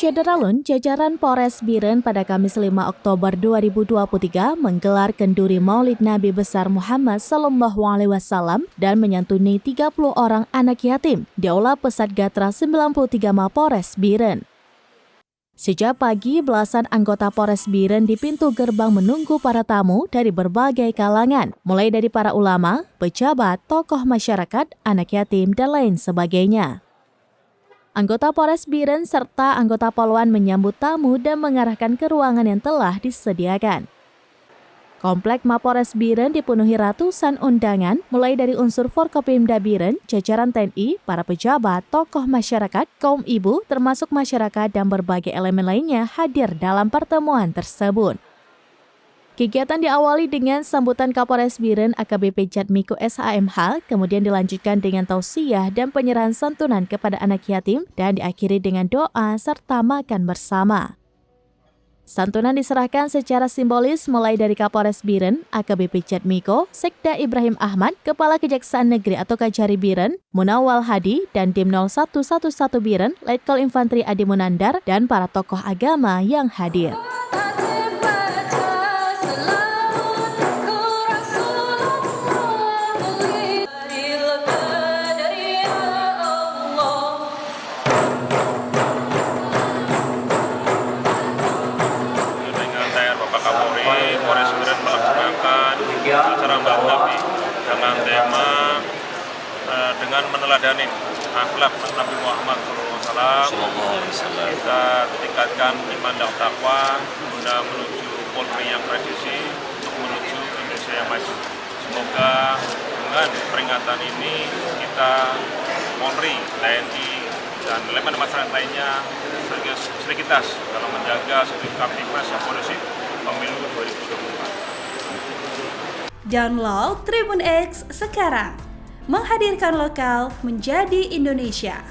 Syederalun, jajaran Polres Biren pada Kamis 5 Oktober 2023 menggelar kenduri Maulid Nabi besar Muhammad SAW dan menyantuni 30 orang anak yatim di Aula Pesat Gatra 93 Mapores Biren. Sejak pagi, belasan anggota Polres Biren di pintu gerbang menunggu para tamu dari berbagai kalangan, mulai dari para ulama, pejabat, tokoh masyarakat, anak yatim, dan lain sebagainya. Anggota Polres Biren serta anggota Poluan menyambut tamu dan mengarahkan ke ruangan yang telah disediakan. Komplek Mapores Biren dipenuhi ratusan undangan, mulai dari unsur Forkopimda Biren, jajaran TNI, para pejabat, tokoh masyarakat, kaum ibu, termasuk masyarakat dan berbagai elemen lainnya hadir dalam pertemuan tersebut. Kegiatan diawali dengan sambutan Kapolres Biren AKBP Jatmiko SHMH, kemudian dilanjutkan dengan tausiah dan penyerahan santunan kepada anak yatim dan diakhiri dengan doa serta makan bersama. Santunan diserahkan secara simbolis mulai dari Kapolres Biren, AKBP Jatmiko, Sekda Ibrahim Ahmad, Kepala Kejaksaan Negeri atau Kajari Biren, Munawwal Hadi, dan Dim 0111 Biren, Letkol Infantri Adi Munandar, dan para tokoh agama yang hadir. Polres Biren melaksanakan acara Maulid Nabi dengan tema dengan meneladani akhlak Nabi Muhammad SAW. Kita tingkatkan iman dan takwa guna menuju Polri yang presisi untuk menuju Indonesia yang maju. Semoga dengan peringatan ini kita Polri, TNI, dan elemen masyarakat lainnya seriusitas dalam menjaga Kamtipmas yang kondusif pemilu 2024. Download Tribun X sekarang, menghadirkan lokal menjadi Indonesia.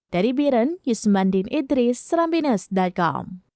Dari Biren, Yusmandin Idris, Serambinews.com.